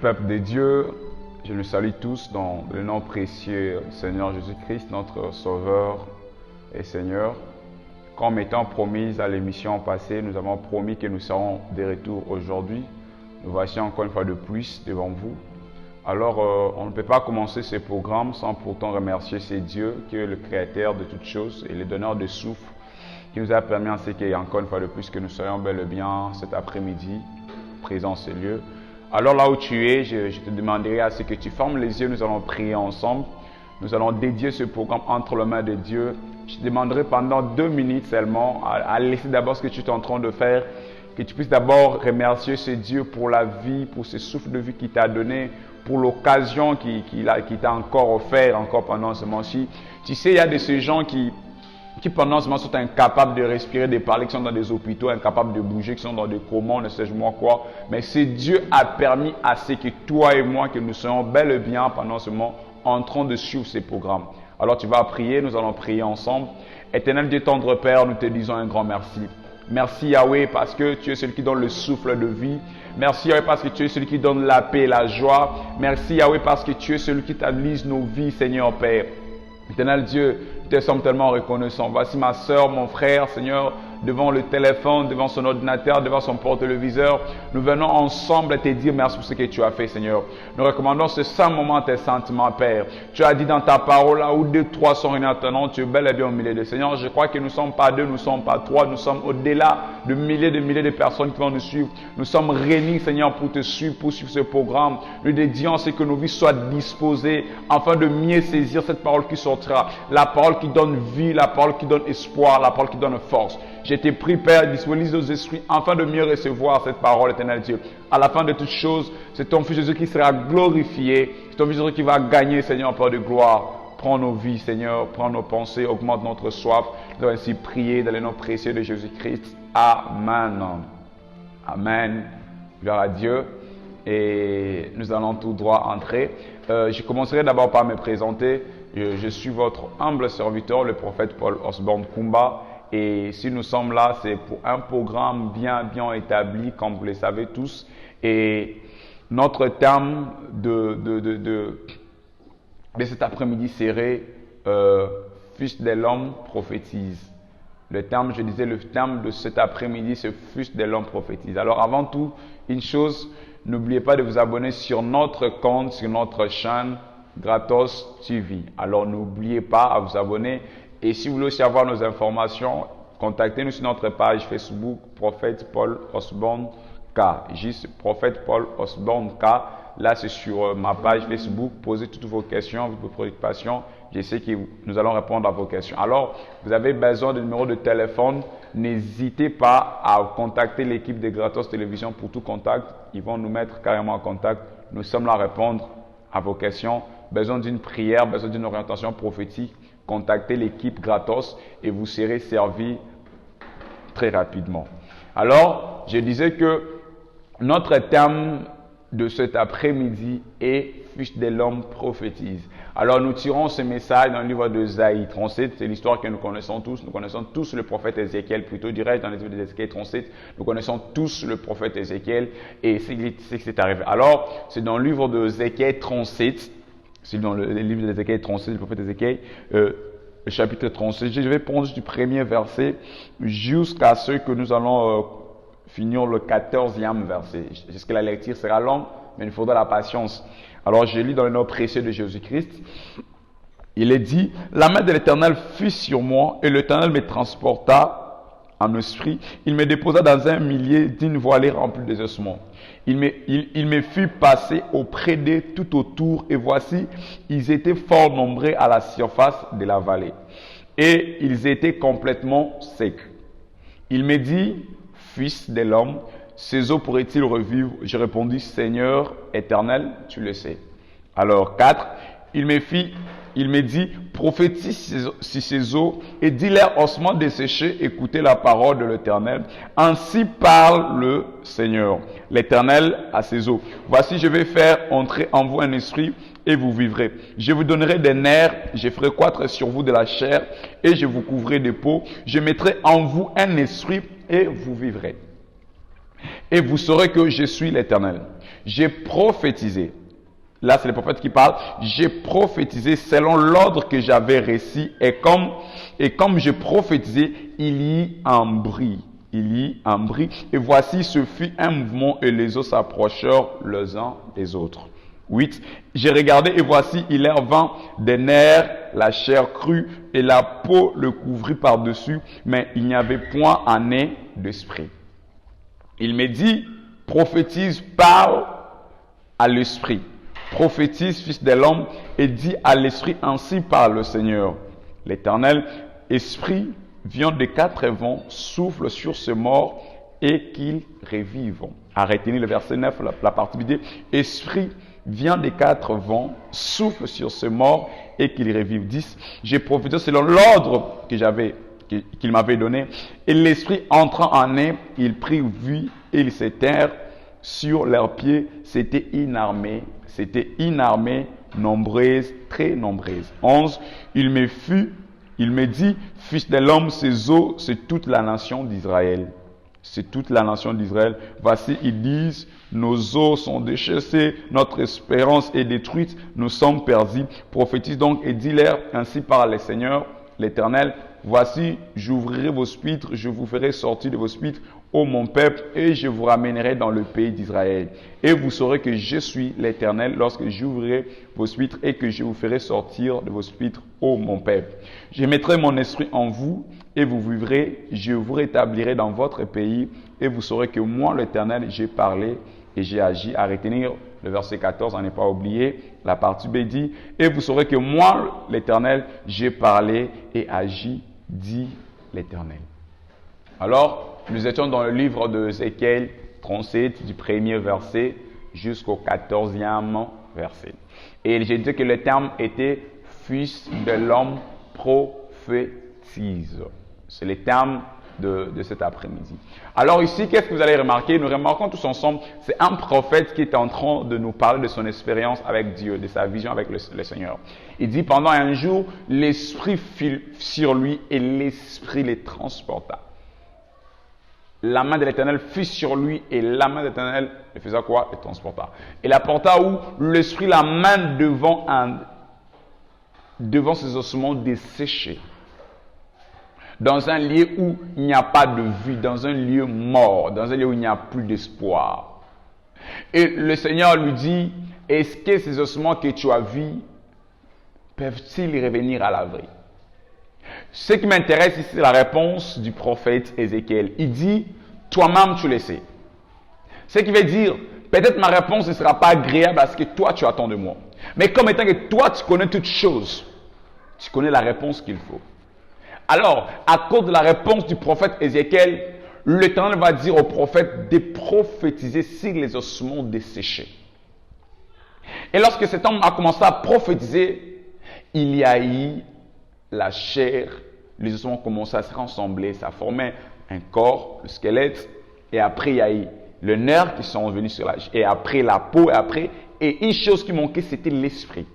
peuple de Dieu, je nous salue tous dans le nom précieux du Seigneur Jésus-Christ, notre Sauveur et Seigneur. Comme étant promis à l'émission passée, nous avons promis que nous serons de retour aujourd'hui. Nous voici encore une fois de plus devant vous. Alors, on ne peut pas commencer ce programme sans pourtant remercier ce Dieu qui est le créateur de toutes choses et le donneur de souffle, qui nous a permis en ce qu'il y a encore une fois de plus que nous soyons bel et bien cet après-midi présents en ce lieu. Alors là où tu es, je te demanderai à ce que tu fermes les yeux, nous allons prier ensemble. Nous allons dédier ce programme entre les mains de Dieu. Je te demanderai pendant 2 minutes seulement à laisser d'abord ce que tu es en train de faire, que tu puisses d'abord remercier ce Dieu pour la vie, pour ce souffle de vie qu'il t'a donné, pour l'occasion qu'il t'a encore offert encore pendant ce moment-ci. Tu sais, il y a de ces gens qui pendant ce moment sont incapables de respirer, de parler, qui sont dans des hôpitaux, incapables de bouger, qui sont dans des comas, ne sais-je moi quoi. Mais c'est Dieu a permis à ce que toi et moi, que nous soyons bel et bien pendant ce moment en train de suivre ces programmes. Alors tu vas prier, nous allons prier ensemble. Éternel Dieu tendre Père, nous te disons un grand merci. Merci Yahweh parce que tu es celui qui donne le souffle de vie. Merci Yahweh parce que tu es celui qui donne la paix et la joie. Merci Yahweh parce que tu es celui qui stabilise nos vies, Seigneur Père. Éternel Dieu, nous te sommes tellement reconnaissants. Voici ma soeur, mon frère, Seigneur, devant le téléphone, devant son ordinateur, devant son porte-téléviseur. Nous venons ensemble te dire merci pour ce que tu as fait, Seigneur. Nous recommandons ce saint moment tes sentiments, Père. Tu as dit dans ta parole, là où 2, 3 sont réunis en ton nom, tu es bel et bien au milieu de Seigneur. Je crois que nous ne sommes pas 2, nous ne sommes pas 3, nous sommes au-delà de milliers de personnes qui vont nous suivre. Nous sommes réunis, Seigneur, pour te suivre, pour suivre ce programme. Nous dédions à ce que nos vies soient disposées afin de mieux saisir cette parole qui sortira. La parole qui donne vie, la parole qui donne espoir, la parole qui donne force. Je t'ai pris, Père, disponibilise nos esprits afin de mieux recevoir cette parole, éternel Dieu. À la fin de toutes choses, c'est ton Fils Jésus qui sera glorifié. C'est ton Fils Jésus qui va gagner, Seigneur, par de gloire. Prends nos vies, Seigneur, prends nos pensées, augmente notre soif. Nous allons ainsi prier dans le nom précieux de Jésus-Christ. Amen. Amen. Gloire à Dieu. Et nous allons tout droit entrer. Je commencerai d'abord par me présenter. Je suis votre humble serviteur, le prophète Paul Osborne Kumba. Et si nous sommes là, c'est pour un programme bien établi, comme vous le savez tous. Et notre thème de cet après-midi serait Fils de l'homme prophétise. Le thème de cet après-midi, c'est Fils de l'homme prophétise. Alors avant tout, une chose, n'oubliez pas de vous abonner sur notre compte, sur notre chaîne Gratos TV. Alors n'oubliez pas à vous abonner. Et si vous voulez aussi avoir nos informations, contactez-nous sur notre page Facebook, Prophète Paul Osborne K. Juste Prophète Paul Osborne K. Là, c'est sur ma page Facebook. Posez toutes vos questions, vos préoccupations. Je sais que nous allons répondre à vos questions. Alors, vous avez besoin de numéro de téléphone. N'hésitez pas à contacter l'équipe de Gratos Télévision pour tout contact. Ils vont nous mettre carrément en contact. Nous sommes là à répondre à vos questions. Besoin d'une prière, besoin d'une orientation prophétique. Contactez l'équipe Gratos et vous serez servi très rapidement. Alors, je disais que notre thème de cet après-midi est Fils de l'homme prophétise. Alors, nous tirons ce message dans le livre de Ésaïe 37. C'est l'histoire que nous connaissons tous. Nous connaissons tous le prophète Ézéchiel, plutôt direct dans le livre d'Ézéchiel 37. Nous connaissons tous le prophète Ézéchiel et c'est ce qui s'est arrivé. Alors, c'est dans le livre de Ézéchiel 37. C'est dans le livre d'Ézéchiel 37, le prophète Ézéchiel, le chapitre 37. Je vais prendre du premier verset jusqu'à ce que nous allons finir le 14e verset. Est-ce que la lecture sera longue, mais il faudra la patience. Alors je lis dans le nom précieux de Jésus-Christ. Il est dit, la main de l'Éternel fut sur moi et l'Éternel me transporta en esprit. Il me déposa dans un milieu d'une voilée remplie de ossements. Il me fit passer auprès d'eux tout autour, et voici, ils étaient fort nombreux à la surface de la vallée, et ils étaient complètement secs. Il me dit, Fils de l'homme, ces eaux pourraient-ils revivre? Je répondis, Seigneur éternel, tu le sais. Alors 4, il me dit, prophétise sur ces eaux et dis-leur ossements desséchés, écoutez la parole de l'Éternel. Ainsi parle le Seigneur, l'Éternel à ces eaux. Voici, je vais faire entrer en vous un esprit et vous vivrez. Je vous donnerai des nerfs, je ferai croître sur vous de la chair et je vous couvrirai de peau. Je mettrai en vous un esprit et vous vivrez. Et vous saurez que je suis l'Éternel. J'ai prophétisé. Là, c'est le prophète qui parle. J'ai prophétisé selon l'ordre que j'avais reçu. Et comme j'ai prophétisé, il y eut un bruit. Il y eut un bruit. Et voici, ce fut un mouvement et les eaux s'approchèrent les uns des autres. 8. J'ai regardé et voici, il leur vint des nerfs, la chair crue et la peau le couvrit par-dessus, mais il n'y avait point un nez d'esprit. Il me dit, prophétise, parle à l'esprit. Prophétise, fils de l'homme, et dis à l'esprit, ainsi parle le Seigneur. L'Éternel, esprit, vient des quatre vents, souffle sur ces morts et qu'ils revivent. Arrêtez le verset 9, la partie vidéo. Esprit, vient des quatre vents, souffle sur ces morts et qu'ils revivent. 10. J'ai prophétisé selon l'ordre qu'il m'avait donné. Et l'esprit entrant en eux, il prit vie et ils s'étèrent sur leurs pieds. C'était inarmé, nombreuses, très nombreuses. 11. Il me dit, fils de l'homme, ces eaux, c'est toute la nation d'Israël. C'est toute la nation d'Israël. Voici, ils disent, nos eaux sont déchaissées, notre espérance est détruite, nous sommes perdus. Prophétise donc et dis-leur, ainsi parle le Seigneur, l'Éternel, voici, j'ouvrirai vos sphitres, je vous ferai sortir de vos sphitres, ô mon peuple, et je vous ramènerai dans le pays d'Israël. Et vous saurez que je suis l'Éternel lorsque j'ouvrirai vos sphitres et que je vous ferai sortir de vos sphitres, ô mon peuple. Je mettrai mon esprit en vous et vous vivrez, je vous rétablirai dans votre pays et vous saurez que moi, l'Éternel, j'ai parlé et j'ai agi. À retenir le verset 14, à ne pas oublier, la partie B dit, et vous saurez que moi, l'Éternel, j'ai parlé et agi, dit l'Éternel. Alors, nous étions dans le livre de Ézéchiel 37, du premier verset jusqu'au 14e verset. Et j'ai dit que le terme était « fils de l'homme prophétise ». C'est le terme de cet après-midi. Alors ici, qu'est-ce que vous allez remarquer? Nous remarquons tous ensemble, c'est un prophète qui est en train de nous parler de son expérience avec Dieu, de sa vision avec le Seigneur. Il dit, pendant un jour, l'Esprit fut sur lui et l'Esprit les transporta. La main de l'Éternel fut sur lui et la main de l'Éternel le faisait quoi? Le transporta. Et la porta où l'Esprit la main devant ses ossements desséchés. Dans un lieu où il n'y a pas de vie, dans un lieu mort, dans un lieu où il n'y a plus d'espoir. Et le Seigneur lui dit, est-ce que ces ossements que tu as vus peuvent-ils revenir à la vie? Ce qui m'intéresse ici, c'est la réponse du prophète Ézéchiel. Il dit, toi-même tu le sais. Ce qui veut dire, peut-être ma réponse ne sera pas agréable à ce que toi tu attends de moi. Mais comme étant que toi tu connais toutes choses, tu connais la réponse qu'il faut. Alors, à cause de la réponse du prophète Ézéchiel, l'Éternel va dire au prophète de prophétiser sur les ossements desséchés. Et lorsque cet homme a commencé à prophétiser, il y a eu la chair, les ossements ont commencé à se rassembler, ça formait un corps, le squelette, et après il y a eu les nerfs qui sont venus sur la chair, et après la peau, et une chose qui manquait, c'était l'esprit.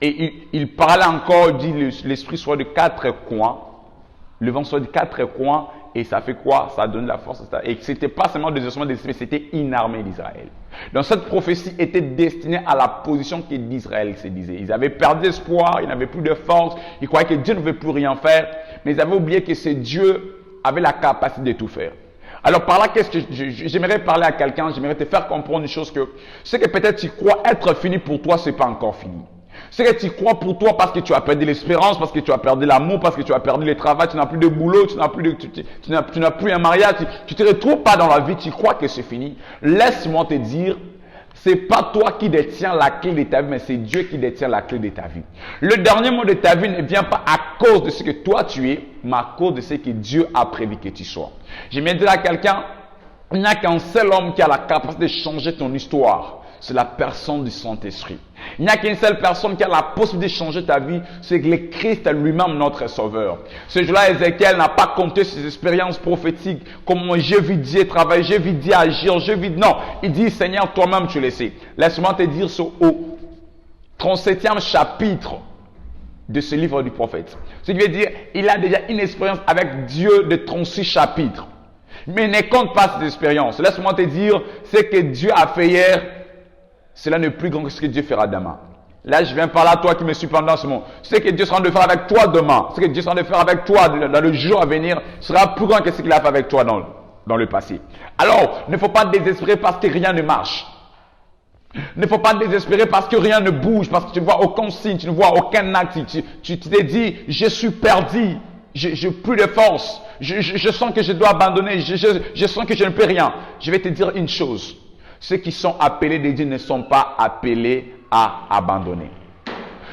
Et il parlait encore, il dit l'esprit soit de quatre coins, le vent soit de quatre coins, et ça fait quoi? Ça donne la force. Et ce n'était pas seulement des ossements d'esprit, c'était une armée d'Israël. Donc cette prophétie était destinée à la position que d'Israël se disait. Ils avaient perdu espoir, ils n'avaient plus de force, ils croyaient que Dieu ne pouvait plus rien faire, mais ils avaient oublié que ce Dieu avait la capacité de tout faire. Alors par là, qu'est-ce que j'aimerais parler à quelqu'un, j'aimerais te faire comprendre une chose que ce que peut-être tu crois être fini pour toi, ce n'est pas encore fini. Ce que tu crois pour toi parce que tu as perdu l'espérance, parce que tu as perdu l'amour, parce que tu as perdu le travail, tu n'as plus de boulot, tu n'as plus un mariage, tu ne te retrouves pas dans la vie, tu crois que c'est fini. Laisse-moi te dire, c'est pas toi qui détiens la clé de ta vie, mais c'est Dieu qui détient la clé de ta vie. Le dernier mot de ta vie ne vient pas à cause de ce que toi tu es, mais à cause de ce que Dieu a prévu que tu sois. Je viens de dire à quelqu'un, il n'y a qu'un seul homme qui a la capacité de changer ton histoire. C'est la personne du Saint-Esprit. Il n'y a qu'une seule personne qui a la possibilité de changer ta vie, c'est le Christ lui-même, notre Sauveur. Ce jour-là, Ézéchiel n'a pas compté ses expériences prophétiques, comment j'ai vu Dieu travailler, j'ai vu Dieu agir, non. Il dit, Seigneur, toi-même tu le sais. Laisse-moi te dire ce au 37e chapitre de ce livre du prophète. Ce qui veut dire, il a déjà une expérience avec Dieu de 36 chapitres. Mais ne compte pas ces expériences. Laisse-moi te dire, ce que Dieu a fait hier, cela n'est plus grand que ce que Dieu fera demain. Là, je viens parler à toi qui me suis pendant ce moment. Ce que Dieu sera en train de faire avec toi demain, ce que Dieu sera en train de faire avec toi dans le jour à venir, sera plus grand que ce qu'il a fait avec toi dans le passé. Alors, ne faut pas désespérer parce que rien ne marche. Ne faut pas désespérer parce que rien ne bouge, parce que tu ne vois aucun signe, tu ne vois aucun acte. Tu t'es dit, je suis perdu, j'ai plus de force, je sens que je dois abandonner, je sens que je ne peux rien. Je vais te dire une chose, ceux qui sont appelés de Dieu ne sont pas appelés à abandonner.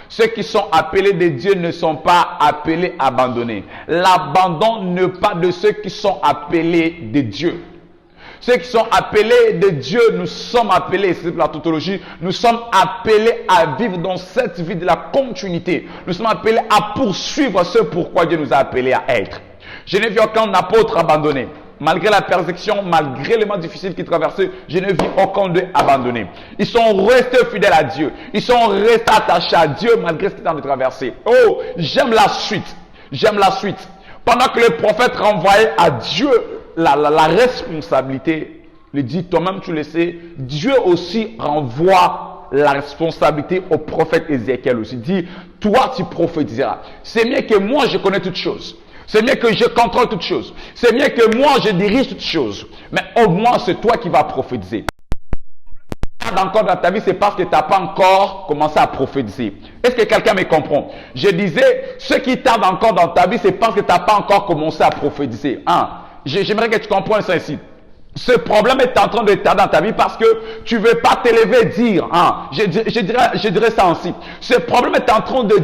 Ceux qui sont appelés de Dieu ne sont pas appelés à abandonner. L'abandon n'est pas de ceux qui sont appelés de Dieu. Ceux qui sont appelés de Dieu, nous sommes appelés, c'est la tautologie, nous sommes appelés à vivre dans cette vie de la continuité. Nous sommes appelés à poursuivre ce pourquoi Dieu nous a appelés à être. Je n'ai vu aucun apôtre abandonné. Malgré la persécution, malgré les moments difficiles qu'ils traversaient, je n'ai vu aucun d'eux abandonné. Ils sont restés fidèles à Dieu. Ils sont restés attachés à Dieu malgré ce qu'ils ont de traverser. Oh, j'aime la suite. J'aime la suite. Pendant que le prophète renvoyait à Dieu la responsabilité, il dit, toi-même tu le sais, Dieu aussi renvoie la responsabilité au prophète Ézéchiel aussi. Il dit, toi tu prophétiseras. C'est mieux que moi je connais toutes choses. C'est mieux que je contrôle toutes choses. C'est mieux que moi je dirige toutes choses. Mais au moins c'est toi qui vas prophétiser. Encore dans ta vie, c'est parce que tu n'as pas encore commencé à prophétiser. Est-ce que quelqu'un me comprend? Je disais, ce qui tarde encore dans ta vie, c'est parce que tu n'as pas encore commencé à prophétiser. J'aimerais que tu comprennes ça ici. Ce problème est en train de tarder dans ta vie parce que tu ne veux pas t'élever et dire. Je dirais ça ainsi. Ce problème est en train de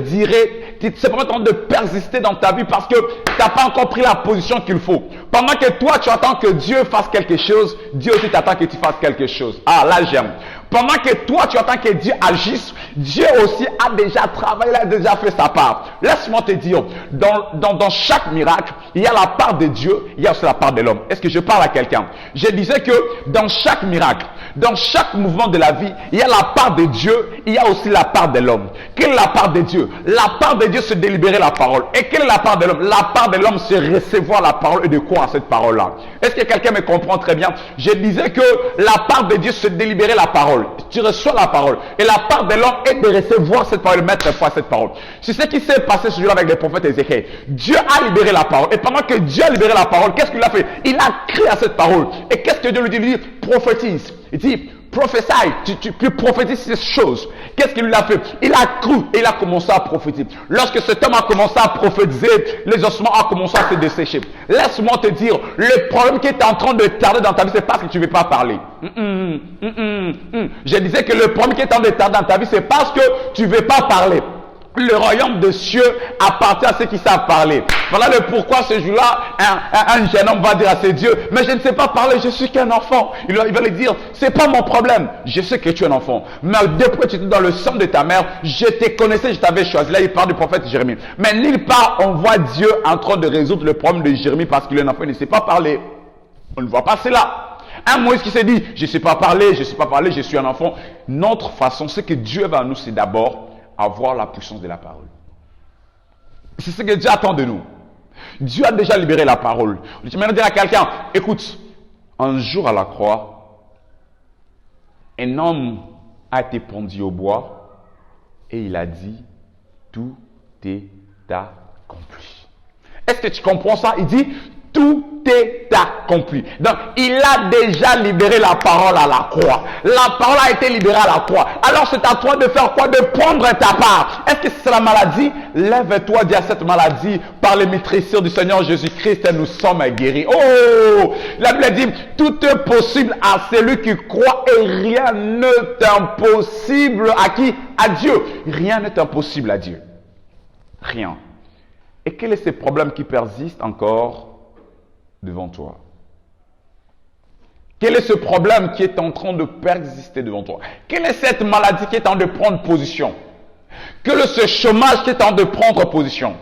c'est en train de persister dans ta vie parce que tu n'as pas encore pris la position qu'il faut. Pendant que toi, tu attends que Dieu fasse quelque chose, Dieu aussi t'attend que tu fasses quelque chose. Là j'aime. Pendant que toi, tu attends que Dieu agisse, Dieu aussi a déjà travaillé, il a déjà fait sa part. Laisse-moi te dire, dans chaque miracle, il y a la part de Dieu, il y a aussi la part de l'homme. Est-ce que je parle à quelqu'un? Je disais que dans chaque miracle, dans chaque mouvement de la vie, il y a la part de Dieu, il y a aussi la part de l'homme. Quelle est la part de Dieu? La part de Dieu, c'est délibérer la parole. Et quelle est la part de l'homme? La part de l'homme, c'est recevoir la parole et de croire à cette parole-là. Est-ce que quelqu'un me comprend très bien? Je disais que la part de Dieu, c'est délibérer la parole. Tu reçois la parole. Et la part de l'homme est de recevoir cette parole, de mettre foi à cette parole. C'est ce qui s'est passé ce jour-là avec le prophète Ézéchiel. Dieu a libéré la parole. Et pendant que Dieu a libéré la parole, qu'est-ce qu'il a fait? Il a crié à cette parole. Et qu'est-ce que Dieu lui dit? Il dit, prophétise. Il dit, prophétie, tu prophétises ces choses. Qu'est-ce qu'il lui a fait? Il a cru et il a commencé à prophétiser. Lorsque cet homme a commencé à prophétiser, les ossements ont commencé à se dessécher. Laisse-moi te dire, le problème qui est en train de tarder dans ta vie, c'est parce que tu ne veux pas parler. Je disais que le problème qui est en train de tarder dans ta vie, c'est parce que tu ne veux pas parler. Le royaume des cieux appartient à ceux qui savent parler. Voilà le pourquoi ce jour-là, un jeune homme va dire à ses dieux, mais je ne sais pas parler, je suis qu'un enfant. Il va lui dire, c'est pas mon problème. Je sais que tu es un enfant. Mais depuis que tu étais dans le sang de ta mère, je te connaissais, je t'avais choisi. Là, il parle du prophète Jérémie. Mais nulle part, on voit Dieu en train de résoudre le problème de Jérémie parce qu'il est un enfant, il ne sait pas parler. On ne voit pas cela. Un Moïse qui s'est dit, je ne sais pas parler, je suis un enfant. Notre façon, ce que Dieu va à nous, c'est d'abord avoir la puissance de la parole. C'est ce que Dieu attend de nous. Dieu a déjà libéré la parole. Tu vas dire à quelqu'un, écoute, un jour à la croix, un homme a été pendu au bois et il a dit, tout est accompli. Est-ce que tu comprends ça? Il dit, tout est accompli. Donc, il a déjà libéré la parole à la croix. La parole a été libérée à la croix. Alors, c'est à toi de faire quoi? De prendre ta part. Est-ce que c'est la maladie? Lève-toi, dis à cette maladie, par les maîtrisures du Seigneur Jésus-Christ, nous sommes guéris. Oh! La Bible dit, tout est possible à celui qui croit et rien n'est impossible à qui? À Dieu. Rien n'est impossible à Dieu. Rien. Et quel est ce problème qui persiste encore devant toi? Quel est ce problème qui est en train de persister devant toi? Quelle est cette maladie qui est en train de prendre position? Quel est ce chômage qui est en train de prendre position?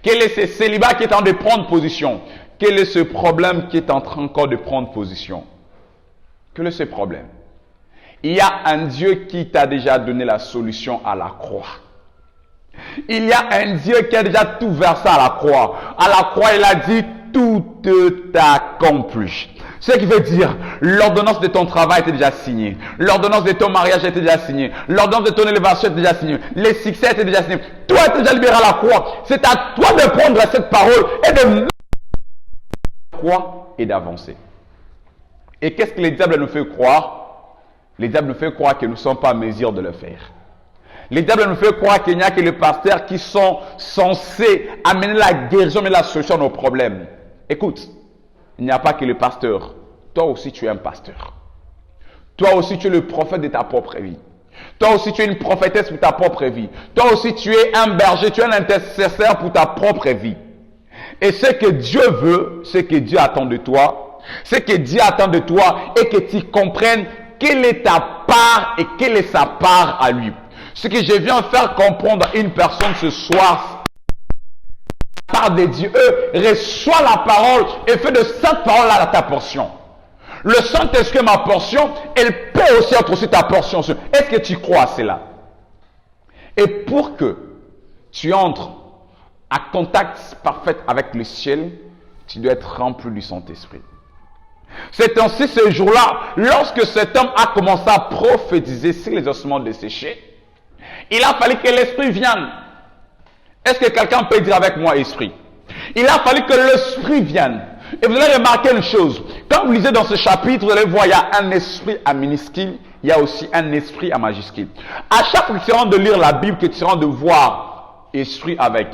Quel est ce célibat qui est en train de prendre position? Quel est ce problème qui est en train encore de prendre position? Quel est ce problème? Il y a un Dieu qui t'a déjà donné la solution à la croix. Il y a un Dieu qui a déjà tout versé à la croix. À la croix, il a dit, tout est accompli. Ce qui veut dire, l'ordonnance de ton travail était déjà signée. L'ordonnance de ton mariage était déjà signée. L'ordonnance de ton élévation était déjà signée. Les succès étaient déjà signés. Toi, tu es déjà libéré à la croix. C'est à toi de prendre cette parole et de croire et d'avancer. Et qu'est-ce que les diables nous fait croire? Les diables nous fait croire que nous ne sommes pas en mesure de le faire. Les diables nous fait croire qu'il n'y a que les pasteurs qui sont censés amener la guérison et la solution à nos problèmes. Écoute, il n'y a pas que les pasteurs. Toi aussi, tu es un pasteur. Toi aussi, tu es le prophète de ta propre vie. Toi aussi, tu es une prophétesse pour ta propre vie. Toi aussi, tu es un berger, tu es un intercesseur pour ta propre vie. Et ce que Dieu veut, ce que Dieu attend de toi, ce que Dieu attend de toi est que tu comprennes quelle est ta part et quelle est sa part à lui. Ce que je viens faire comprendre à une personne ce soir, part de Dieu, reçois la parole et fais de cette parole-là ta portion. Le Saint-Esprit est ma portion, elle peut aussi être aussi ta portion. Est-ce que tu crois à cela? Et pour que tu entres à contact parfait avec le ciel, tu dois être rempli du Saint-Esprit. C'est ainsi ce jour-là, lorsque cet homme a commencé à prophétiser sur les ossements desséchés, il a fallu que l'Esprit vienne. Est-ce que quelqu'un peut dire avec moi esprit? Il a fallu que l'Esprit vienne. Et vous allez remarquer une chose. Quand vous lisez dans ce chapitre, vous allez voir, il y a un esprit à minuscule, il y a aussi un esprit à majuscule. À chaque fois que tu rentres de lire la Bible, que tu rentres de voir esprit avec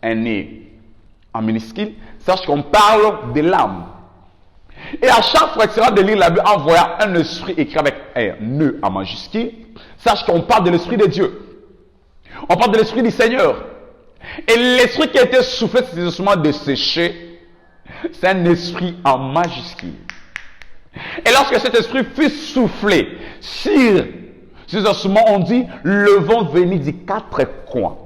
un nez en minuscule, sache qu'on parle de l'âme. Et à chaque fois que tu rentres de lire la Bible en voyant un esprit écrit avec un nœud en majuscule, sache qu'on parle de l'esprit de Dieu. On parle de l'esprit du Seigneur. Et l'esprit qui a été soufflé sur ces ossements desséchés, c'est un esprit en majuscule. Et lorsque cet esprit fut soufflé sur ces ossements, on dit, le vent venait des quatre coins.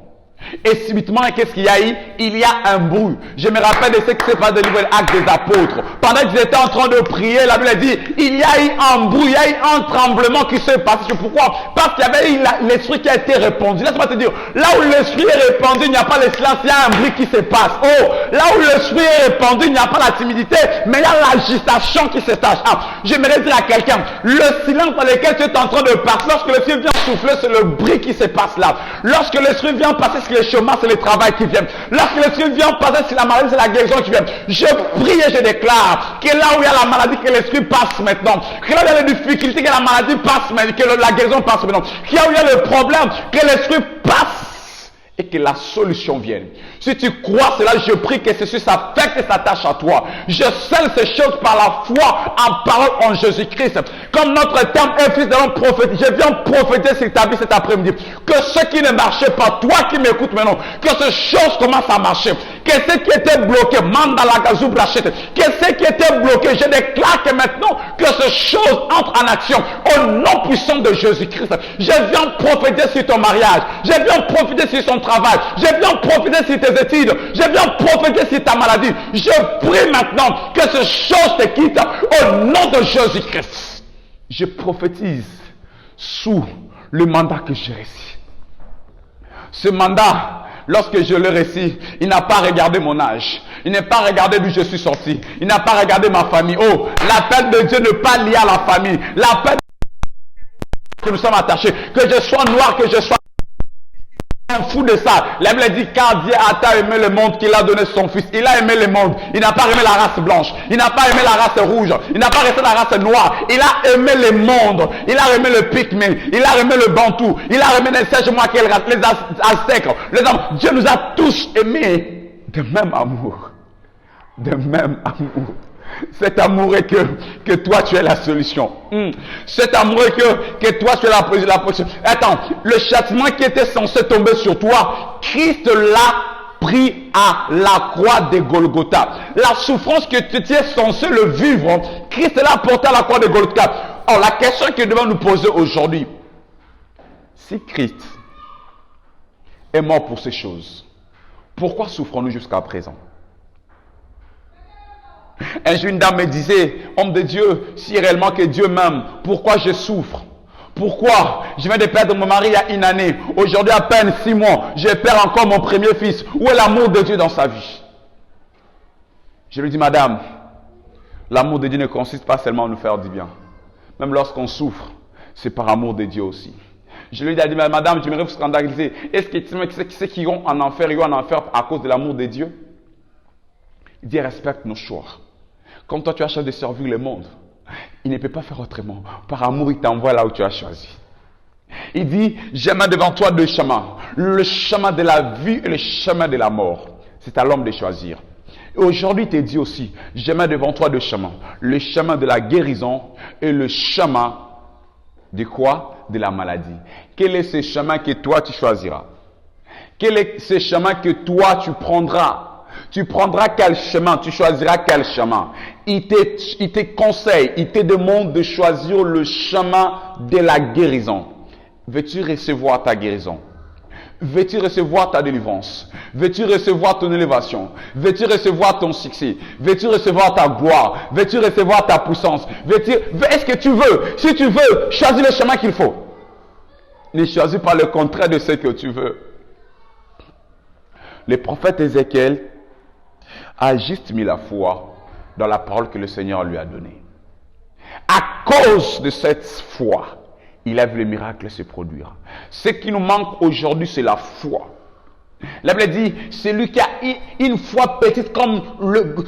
Et subitement, qu'est-ce qu'il y a eu? Il y a un bruit. Je me rappelle de ce qui s'est passé dans le livre Actes des Apôtres. Pendant qu'ils étaient en train de prier, la Bible dit, il y a eu un bruit, il y a eu un tremblement qui s'est passé. Pourquoi? Parce qu'il y avait eu l'esprit qui a été répandu. Laisse-moi te dire, là où l'esprit est répandu, il n'y a pas le silence, il y a un bruit qui se passe. Oh, là où l'esprit est répandu, il n'y a pas la timidité, mais il y a l'agitation qui se tâche. Ah, j'aimerais dire à quelqu'un, le silence dans lequel tu es en train de passer, lorsque l'esprit vient souffler, c'est le bruit qui se passe là. Lorsque l'esprit vient passer sur le chemin, c'est le travail qui vient. Lorsque l'esprit vient passer sur la maladie, c'est la guérison qui vient. Je prie et je déclare que là où il y a la maladie, que l'esprit passe maintenant. Que là où il y a les difficultés, que la maladie passe maintenant. Que la guérison passe maintenant. Que là où il y a le problème, que l'esprit passe et que la solution vienne. Si tu crois cela, je prie que ceci s'affecte et s'attache à toi. Je scelle ces choses par la foi en parole en Jésus-Christ. Comme notre terme est fils de l'homme prophète, je viens prophétiser sur ta vie cet après-midi. Que ce qui ne marchait pas, toi qui m'écoutes maintenant, que ces choses commencent à marcher. Que ce qui était bloqué, mandala gazou brachette, que ce qui était bloqué, je déclare que maintenant, que ces choses entrent en action. Au nom puissant de Jésus-Christ, je viens prophétiser sur ton mariage. Je viens prophétiser sur ton travail. Je viens prophétiser sur tes études. Je viens prophétiser sur ta maladie. Je prie maintenant que ces choses te quittent au nom de Jésus-Christ. Je prophétise sous le mandat que j'ai reçu. Ce mandat, lorsque je le reçu, il n'a pas regardé mon âge. Il n'a pas regardé d'où je suis sorti. Il n'a pas regardé ma famille. Oh, l'appel de Dieu n'est pas lié à la famille. L'appel que nous sommes attachés. Que je sois noir, que je sois un fou de ça. La Bible dit, car Dieu a tant aimé le monde qu'il a donné son fils. Il a aimé le monde. Il n'a pas aimé la race blanche. Il n'a pas aimé la race rouge. Il n'a pas aimé la race noire. Il a aimé le monde. Il a aimé le pygmée. Il a aimé le bantou. Il a aimé les Serge-Moakel, les Aztèques. Les hommes. Dieu nous a tous aimés de même amour. De même amour. Cet amour est que toi tu es la solution. Cet amour est que toi tu es la position. Attends, le châtiment qui était censé tomber sur toi, Christ l'a pris à la croix de Golgotha. La souffrance que tu es censé le vivre, Christ l'a porté à la croix de Golgotha. Or, la question que nous devons nous poser aujourd'hui, si Christ est mort pour ces choses, pourquoi souffrons-nous jusqu'à présent? Un jour, une dame me disait, homme de Dieu, si réellement que Dieu m'aime, pourquoi je souffre? Pourquoi? Je viens de perdre mon mari il y a une année. Aujourd'hui, à peine 6 mois, je perds encore mon premier fils. Où est l'amour de Dieu dans sa vie? Je lui dis, madame, l'amour de Dieu ne consiste pas seulement à nous faire du bien. Même lorsqu'on souffre, c'est par amour de Dieu aussi. Je lui ai dit, madame, j'aimerais vous scandaliser. Est-ce que ceux qui iront en enfer à cause de l'amour de Dieu? Dieu respecte nos choix. Comme toi, tu as choisi de servir le monde. Il ne peut pas faire autrement. Par amour, il t'envoie là où tu as choisi. Il dit, j'ai mis devant toi deux chemins. Le chemin de la vie et le chemin de la mort. C'est à l'homme de choisir. Et aujourd'hui, il te dit aussi, j'ai mis devant toi deux chemins. Le chemin de la guérison et le chemin de quoi? De la maladie. Quel est ce chemin que toi tu choisiras? Quel est ce chemin que toi tu prendras? Tu prendras quel chemin? Tu choisiras quel chemin? Il te conseille, il te demande de choisir le chemin de la guérison. Veux-tu recevoir ta guérison? Veux-tu recevoir ta délivrance? Veux-tu recevoir ton élévation? Veux-tu recevoir ton succès? Veux-tu recevoir ta gloire? Veux-tu recevoir ta puissance? Est-ce que tu veux? Si tu veux, choisis le chemin qu'il faut. Ne choisis pas le contraire de ce que tu veux. Le prophète Ézéchiel a juste mis la foi dans la parole que le Seigneur lui a donnée. À cause de cette foi, il a vu le miracle se produire. Ce qui nous manque aujourd'hui, c'est la foi. La Bible dit, celui qui a une foi petite comme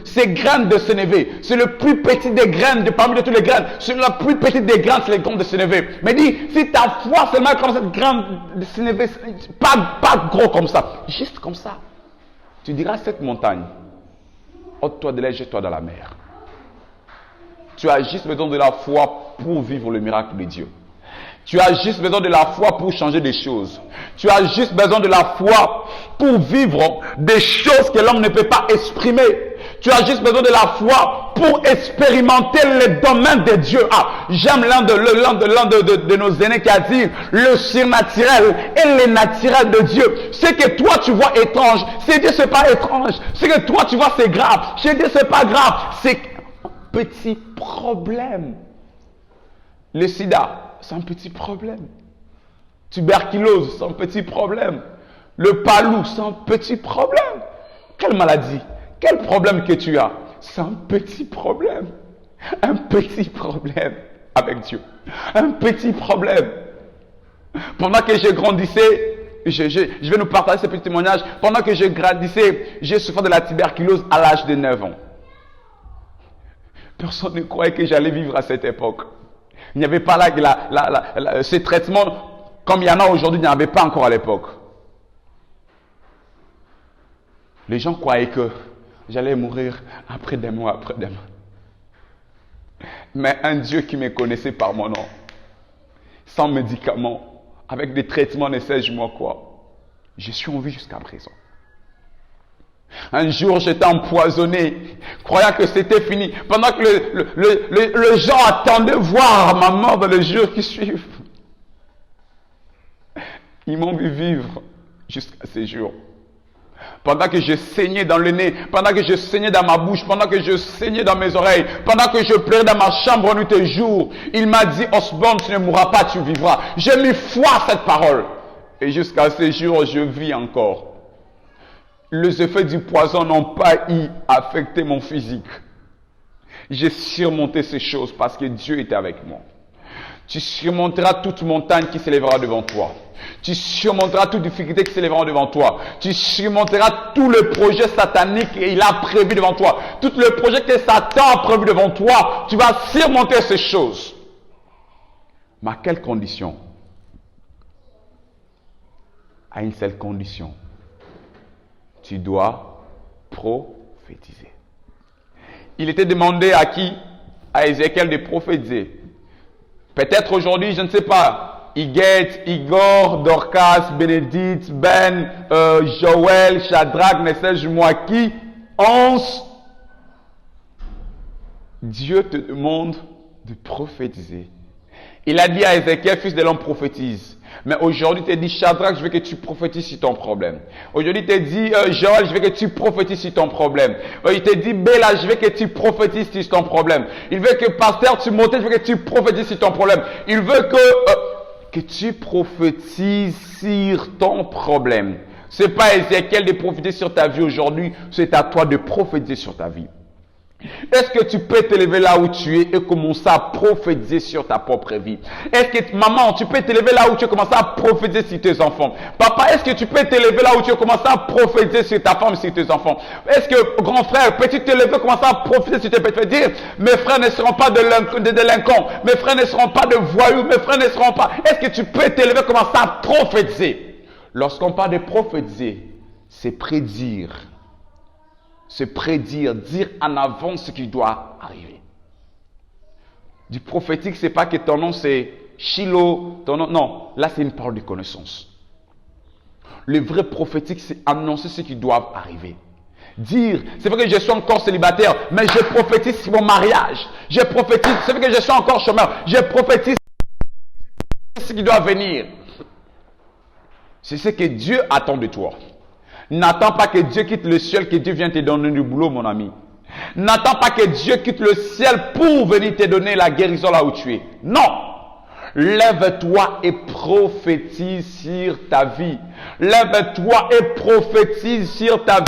ces graines de sénévé. C'est le plus petit des graines, parmi toutes les graines. C'est la plus petite des graines, c'est les graines de sénévé. Mais dit, si ta foi seulement comme cette graine de sénévé, pas gros comme ça, juste comme ça, tu diras à cette montagne, ôte-toi de là, jette-toi dans la mer. Tu as juste besoin de la foi pour vivre le miracle de Dieu. Tu as juste besoin de la foi pour changer des choses. Tu as juste besoin de la foi pour vivre des choses que l'homme ne peut pas exprimer. Tu as juste besoin de la foi pour expérimenter les domaines de Dieu. Ah, j'aime l'un de nos aînés qui a dit le surnaturel et le naturel de Dieu. Ce que toi tu vois étrange, c'est Dieu, c'est pas étrange. Ce que toi tu vois c'est grave, chez Dieu c'est pas grave. C'est un petit problème. Le sida, c'est un petit problème. Tuberculose, c'est un petit problème. Le palou, c'est un petit problème. Quelle maladie? Quel problème que tu as? C'est un petit problème. Un petit problème avec Dieu. Un petit problème. Pendant que je grandissais, je vais nous partager ce petit témoignage. Pendant que je grandissais, j'ai souffert de la tuberculose à l'âge de 9 ans. Personne ne croyait que j'allais vivre à cette époque. Il n'y avait pas là ces traitements comme il y en a aujourd'hui, il n'y en avait pas encore à l'époque. Les gens croyaient que j'allais mourir après des mois, après des mois. Mais un Dieu qui me connaissait par mon nom, sans médicaments, avec des traitements ne sais-je moi quoi, je suis en vie jusqu'à présent. Un jour, j'étais empoisonné, croyant que c'était fini. Pendant que les gens attendaient voir ma mort dans les jours qui suivent. Ils m'ont vu vivre jusqu'à ces jours. Pendant que je saignais dans le nez, pendant que je saignais dans ma bouche, pendant que je saignais dans mes oreilles, pendant que je pleurais dans ma chambre nuit et jour, il m'a dit, Osborne, tu ne mourras pas, tu vivras. J'ai mis foi à cette parole. Et jusqu'à ces jours, je vis encore. Les effets du poison n'ont pas affecté mon physique. J'ai surmonté ces choses parce que Dieu était avec moi. Tu surmonteras toute montagne qui s'élèvera devant toi. Tu surmonteras toute difficulté qui s'élèvera devant toi. Tu surmonteras tout le projet satanique qu'il a prévu devant toi. Tout le projet que Satan a prévu devant toi. Tu vas surmonter ces choses. Mais à quelle condition? À une seule condition. Tu dois prophétiser. Il était demandé à qui? À Ézéchiel de prophétiser. Peut-être aujourd'hui, je ne sais pas, Iguette, Igor, Dorcas, Bénédicte, Ben, Joël, Shadrach, ne sais-je moi qui, 11. Dieu te demande de prophétiser. Il a dit à Ézéchiel, fils de l'homme, prophétise. Mais aujourd'hui, il te dit, Shadrach, je veux que tu prophétises sur ton problème. Aujourd'hui, il te dit, Joël, je veux que tu prophétises sur ton problème. Il te dit, Béla, je veux que tu prophétises sur ton problème. Il veut que, pasteur Timothée, je veux que tu prophétises sur ton problème. Il veut que tu prophétises sur ton problème. C'est pas Ézéchiel de prophétiser sur ta vie aujourd'hui, c'est à toi de prophétiser sur ta vie. Est-ce que tu peux t'élever là où tu es et commencer à prophétiser sur ta propre vie? Est-ce que, maman, tu peux t'élever là où tu es, commencer à prophétiser sur tes enfants? Papa, est-ce que tu peux t'élever là où tu es, commencer à prophétiser sur ta femme, sur tes enfants? Est-ce que, grand frère, peux-tu t'élever, commencer à prophétiser sur tes petits? Dire, mes frères ne seront pas de délinquants, mes frères ne seront pas de voyous, mes frères ne seront pas. Est-ce que tu peux t'élever, commencer à prophétiser? Lorsqu'on parle de prophétiser, c'est prédire. Se prédire, dire en avant ce qui doit arriver. Du prophétique, c'est pas que ton nom c'est Shiloh, ton nom, non, là c'est une parole de connaissance. Le vrai prophétique, c'est annoncer ce qui doit arriver. Dire, c'est vrai que je suis encore célibataire, mais je prophétise sur mon mariage. Je prophétise, c'est vrai que je suis encore chômeur, je prophétise ce qui doit venir. C'est ce que Dieu attend de toi. N'attends pas que Dieu quitte le ciel, que Dieu vienne te donner du boulot, mon ami. N'attends pas que Dieu quitte le ciel pour venir te donner la guérison là où tu es. Non! Lève-toi et prophétise sur ta vie. Lève-toi et prophétise sur ta vie.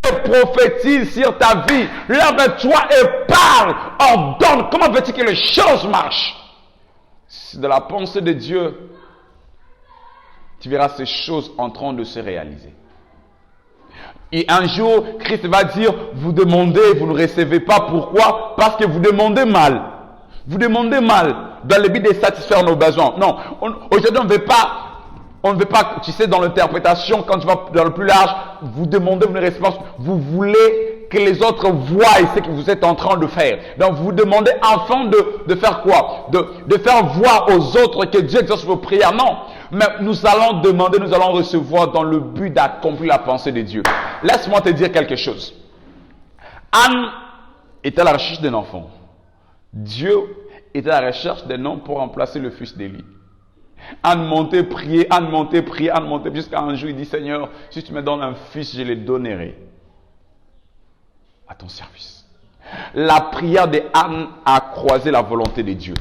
Et prophétise sur ta vie. Lève-toi et parle. Ordonne. Comment veux-tu que les choses marchent? C'est de la pensée de Dieu. Tu verras ces choses en train de se réaliser. Et un jour, Christ va dire, vous demandez, vous ne recevez pas. Pourquoi? Parce que vous demandez mal. Vous demandez mal dans le but de satisfaire nos besoins. Non, aujourd'hui on ne veut pas, tu sais, dans l'interprétation, quand tu vas dans le plus large, vous demandez, vous ne recevez pas. Vous voulez que les autres voient ce que vous êtes en train de faire. Donc vous demandez afin de faire quoi? De faire voir aux autres que Dieu exauce vos prières. Non. Mais nous allons demander, nous allons recevoir dans le but d'accomplir la pensée de Dieu. Laisse-moi te dire quelque chose. Anne était à la recherche d'un enfant. Dieu était à la recherche d'un homme pour remplacer le fils d'Élie. Anne montait prier, Anne montait prier, Anne montait jusqu'à un jour, il dit, Seigneur, si tu me donnes un fils, je le donnerai à ton service. La prière de Anne a croisé la volonté de Dieu.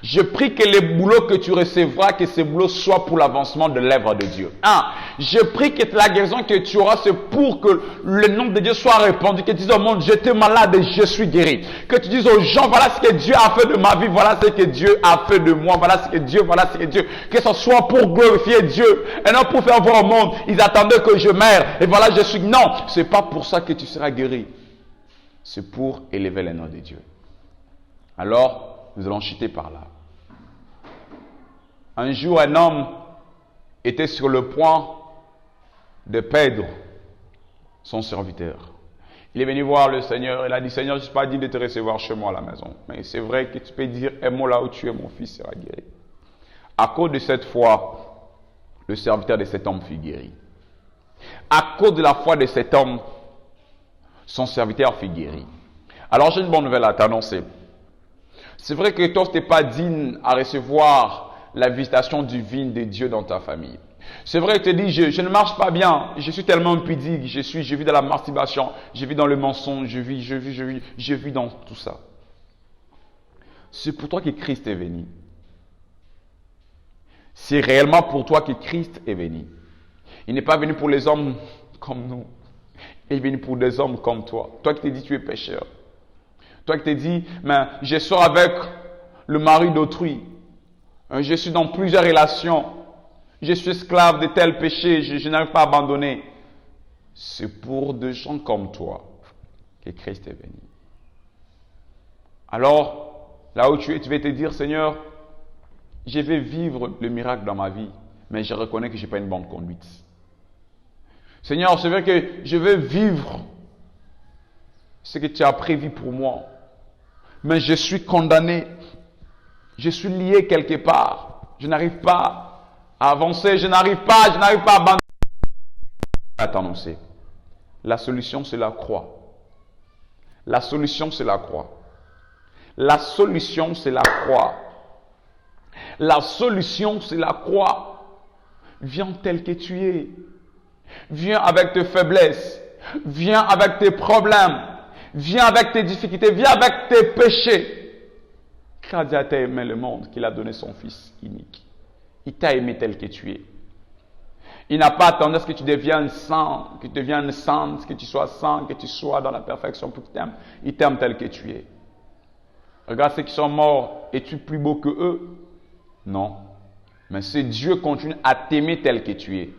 Je prie que les boulots que tu recevras, que ces boulots soient pour l'avancement de l'œuvre de Dieu. Je prie que la guérison que tu auras, c'est pour que le nom de Dieu soit répandu. Que tu dises au monde, j'étais malade et je suis guéri. Que tu dises aux gens, voilà ce que Dieu a fait de ma vie, voilà ce que Dieu a fait de moi, voilà ce que Dieu. Que ce soit pour glorifier Dieu et non pour faire voir au monde. Ils attendaient que je meure et voilà, je suis. Non, c'est pas pour ça que tu seras guéri. C'est pour élever le nom de Dieu. Alors, nous allons chuter par là. Un jour, un homme était sur le point de perdre son serviteur. Il est venu voir le Seigneur. Il a dit, Seigneur, je ne suis pas digne de te recevoir chez moi à la maison. Mais c'est vrai que tu peux dire, aime-moi là où tu es, mon fils sera guéri. À cause de cette foi, le serviteur de cet homme fut guéri. À cause de la foi de cet homme, son serviteur fut guéri. Alors j'ai une bonne nouvelle à t'annoncer. C'est vrai que toi, tu n'es pas digne à recevoir la visitation divine de Dieu dans ta famille. C'est vrai que tu te dis, je ne marche pas bien, je suis tellement pudique, je vis dans la masturbation, je vis dans le mensonge, je vis dans tout ça. C'est pour toi que Christ est venu. C'est réellement pour toi que Christ est venu. Il n'est pas venu pour les hommes comme nous. Il est venu pour des hommes comme toi. Toi qui te dis tu es pécheur. Toi qui te dis, mais je sors avec le mari d'autrui. Je suis dans plusieurs relations. Je suis esclave de tel péché. Je n'arrive pas à abandonner. C'est pour des gens comme toi que Christ est venu. Alors, là où tu es, tu vas te dire, Seigneur, je vais vivre le miracle dans ma vie, mais je reconnais que je n'ai pas une bonne conduite. Seigneur, c'est vrai que je veux vivre ce que tu as prévu pour moi, mais je suis condamné. Je suis lié quelque part. Je n'arrive pas à avancer. Je n'arrive pas à abandonner. À t'annoncer. La solution, c'est la croix. La solution, c'est la croix. La solution, c'est la croix. La solution, c'est la croix. Viens tel que tu es. Viens avec tes faiblesses. Viens avec tes problèmes. Viens avec tes difficultés. Viens avec tes péchés. Car Dieu a aimé le monde qu'il a donné son Fils unique. Il t'a aimé tel que tu es. Il n'a pas attendu à ce que tu deviennes saint, que tu deviennes sainte, que tu sois saint, que tu sois dans la perfection pour qu'il t'aime. Il t'aime tel que tu es. Regarde ceux qui sont morts. Es-tu plus beau que eux? Non. Mais ce Dieu continue à t'aimer tel que tu es.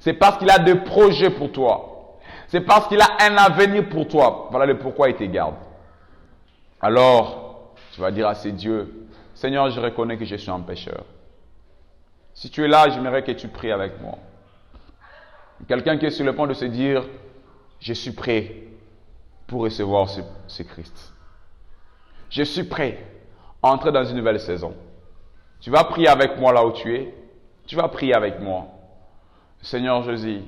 C'est parce qu'il a des projets pour toi. C'est parce qu'il a un avenir pour toi. Voilà le pourquoi il te garde. Alors, tu vas dire à ce Dieu, Seigneur, je reconnais que je suis un pécheur. Si tu es là, j'aimerais que tu pries avec moi. Quelqu'un qui est sur le point de se dire, je suis prêt pour recevoir ce Christ. Je suis prêt à entrer dans une nouvelle saison. Tu vas prier avec moi là où tu es. Tu vas prier avec moi. Seigneur Jésus,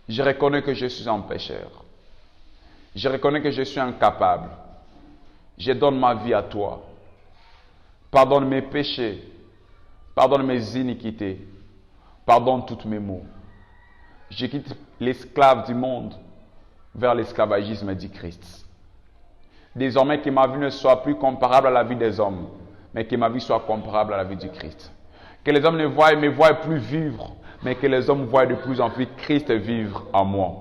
je reconnais que je suis un pécheur. Je reconnais que je suis incapable. Je donne ma vie à toi. Pardonne mes péchés. Pardonne mes iniquités. Pardonne toutes mes maux. Je quitte l'esclave du monde vers l'esclavagisme du Christ. Désormais que ma vie ne soit plus comparable à la vie des hommes, mais que ma vie soit comparable à la vie du Christ. Que les hommes me voient plus vivre, mais que les hommes voient de plus en plus Christ vivre en moi.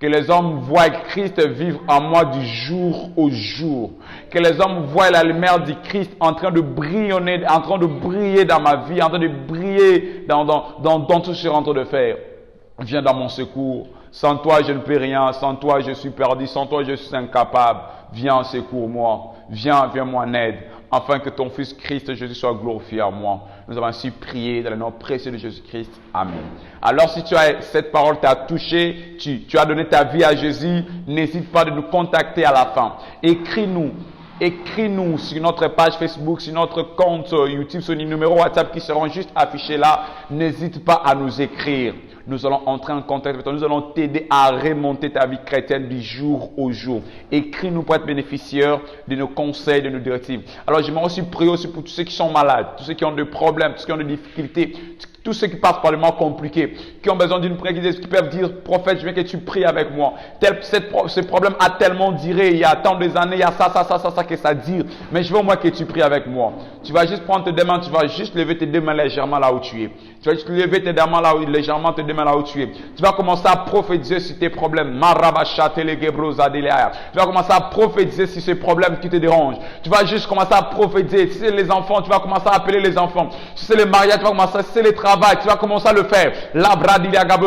Que les hommes voient Christ vivre en moi du jour au jour. Que les hommes voient la lumière du Christ en train de brillonner, en train de briller dans ma vie, en train de briller dans tout ce que je suis en train de faire. Viens dans mon secours. Sans toi, je ne peux rien. Sans toi, je suis perdu. Sans toi, je suis incapable. Viens en secours moi. Viens moi en aide. Afin que ton Fils Christ Jésus soit glorifié en moi. Nous avons ainsi prié dans le nom précieux de Jésus-Christ. Amen. Alors si cette parole t'a touché, tu as donné ta vie à Jésus, n'hésite pas de nous contacter à la fin. Écris-nous sur notre page Facebook, sur notre compte YouTube, sur les numéros WhatsApp qui seront juste affichés là. N'hésite pas à nous écrire. Nous allons entrer en contact avec toi. Nous allons t'aider à remonter ta vie chrétienne du jour au jour. Écris-nous pour être bénéficiaire de nos conseils, de nos directives. Alors, j'aimerais aussi prier aussi pour tous ceux qui sont malades, tous ceux qui ont des problèmes, tous ceux qui ont des difficultés, tous ceux qui passent par des moments compliqués, qui ont besoin d'une prière, qui peuvent dire, prophète, je veux que tu pries avec moi. Ce problème a tellement duré, il y a tant des années, il y a ça que ça dure. Mais je veux au moins que tu pries avec moi. Tu vas juste prendre tes deux mains, tu vas juste lever tes deux mains légèrement là où tu es. Tu vas juste lever tes deux mains là où, légèrement tes deux mains là où tu es. Tu vas commencer à prophétiser sur tes problèmes. Tu vas commencer à prophétiser sur ces problèmes qui te dérangent. Tu vas juste commencer à prophétiser. Si c'est les enfants, tu vas commencer à appeler les enfants. Si c'est les mariages, tu vas commencer, si c'est les travail, tu vas commencer à le faire.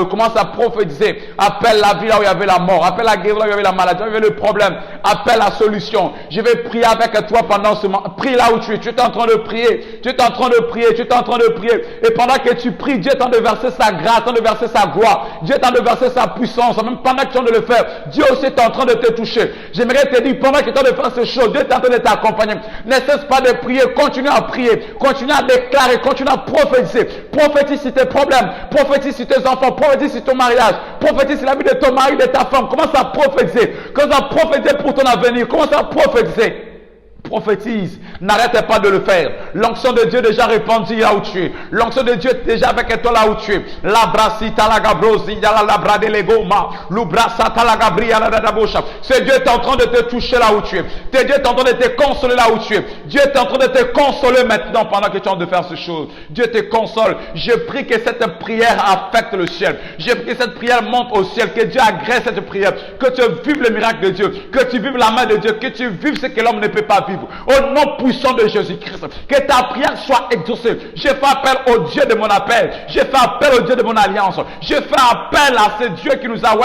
Commence à prophétiser. Appelle la vie là où il y avait la mort. Appelle la guérison là où il y avait la maladie, là où il y avait le problème. Appelle la solution. Je vais prier avec toi pendant ce moment. Prie là où tu es. Tu es en train de prier. Tu es en train de prier. Tu es en train de prier. Et pendant que tu pries, Dieu est en train de verser sa grâce, en train de verser sa gloire. Dieu est en train de verser sa puissance. Même pendant que tu es en train de le faire, Dieu aussi est en train de te toucher. J'aimerais te dire, pendant que tu es en train de faire ces choses, Dieu est en train de t'accompagner. Ne cesse pas de prier. Continue à prier. Continue à déclarer. Continue à prophétiser. Prophétise sur tes problèmes. Prophétise sur tes enfants. Prophétise sur ton mariage. Prophétise sur la vie de ton mari, de ta femme. Commence à prophétiser. Commence à prophétiser pour ton avenir. Commence à prophétiser. Prophétise, n'arrête pas de le faire. L'onction de Dieu est déjà répandue là où tu es. L'onction de Dieu est déjà avec toi là où tu es. La brasita la gabrosi, la brade legoma, l'ubrasata la gabria la dadabosha. C'est Dieu est en train de te toucher là où tu es. Dieu est en train de te consoler là où tu es. Dieu est en train de te consoler maintenant pendant que tu es en train de faire ces choses. Dieu te console. Je prie que cette prière affecte le ciel. Je prie que cette prière monte au ciel. Que Dieu agrée cette prière. Que tu vives le miracle de Dieu. Que tu vives la main de Dieu. Que tu vives ce que l'homme ne peut pas vivre. Au nom puissant de Jésus-Christ, que ta prière soit exaucée. Je fais appel au Dieu de mon appel. Je fais appel au Dieu de mon alliance. Je fais appel à ce Dieu qui nous a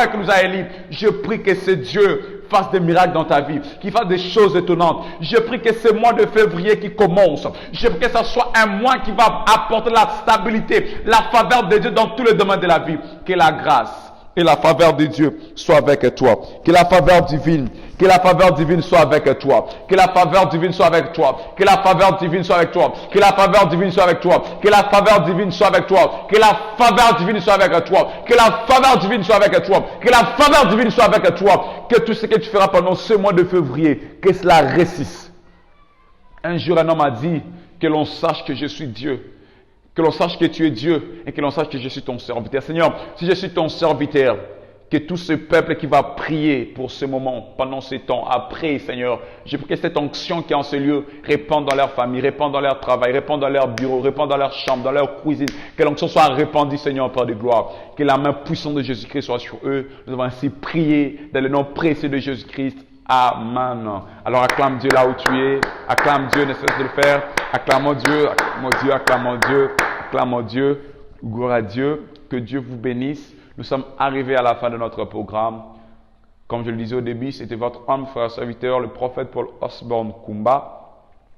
élis. Je prie que ce Dieu fasse des miracles dans ta vie, qu'il fasse des choses étonnantes. Je prie que ce mois de février qui commence, je prie que ce soit un mois qui va apporter la stabilité, la faveur de Dieu dans tous les domaines de la vie. Que la grâce et la faveur de Dieu soit avec toi. Que la faveur divine soit avec toi. Que la faveur divine soit avec toi. Que la faveur divine soit avec toi. Que la faveur divine soit avec toi. Que la faveur divine soit avec toi. Que la faveur divine soit avec toi. Que la faveur divine soit avec toi. Que la faveur divine soit avec toi. Que tout ce que tu feras pendant ce mois de février, que cela réussisse. Un jour, un homme a dit que l'on sache que je suis Dieu. Que l'on sache que tu es Dieu et que l'on sache que je suis ton serviteur. Seigneur, si je suis ton serviteur, Que tout ce peuple qui va prier pour ce moment, pendant ce temps, après, Seigneur, je prie que cette onction qui est en ce lieu répande dans leur famille, répande dans leur travail, répande dans leur bureau, répande dans leur chambre, dans leur cuisine. Que l'onction soit répandue, Seigneur, Père de gloire. Que la main puissante de Jésus-Christ soit sur eux. Nous avons ainsi prié dans le nom précieux de Jésus-Christ. Amen. Alors acclame Dieu là où tu es. Acclame Dieu, ne cesse de le faire. Acclamons Dieu, acclamons Dieu, acclamons Dieu, acclamons Dieu. Gloire à Dieu. Que Dieu vous bénisse. Nous sommes arrivés à la fin de notre programme. Comme je le disais au début, c'était votre homme, frère, serviteur, le prophète Paul Osborne Kumba,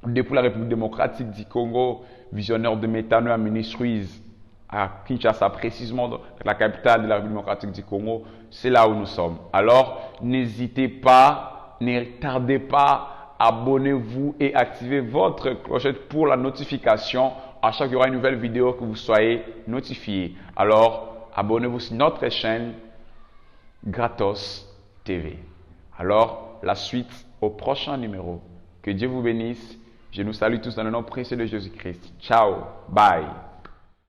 depuis la République démocratique du Congo, visionnaire de Metanoia Ministries à Kinshasa, précisément dans la capitale de la République démocratique du Congo. C'est là où nous sommes. Alors, n'hésitez pas, ne tardez pas, abonnez-vous et activez votre clochette pour la notification. À chaque fois qu'il y aura une nouvelle vidéo, que vous soyez notifiés. Alors, abonnez-vous sur notre chaîne Gratos TV. Alors, la suite au prochain numéro. Que Dieu vous bénisse. Je nous salue tous dans le nom précieux de Jésus-Christ. Ciao. Bye.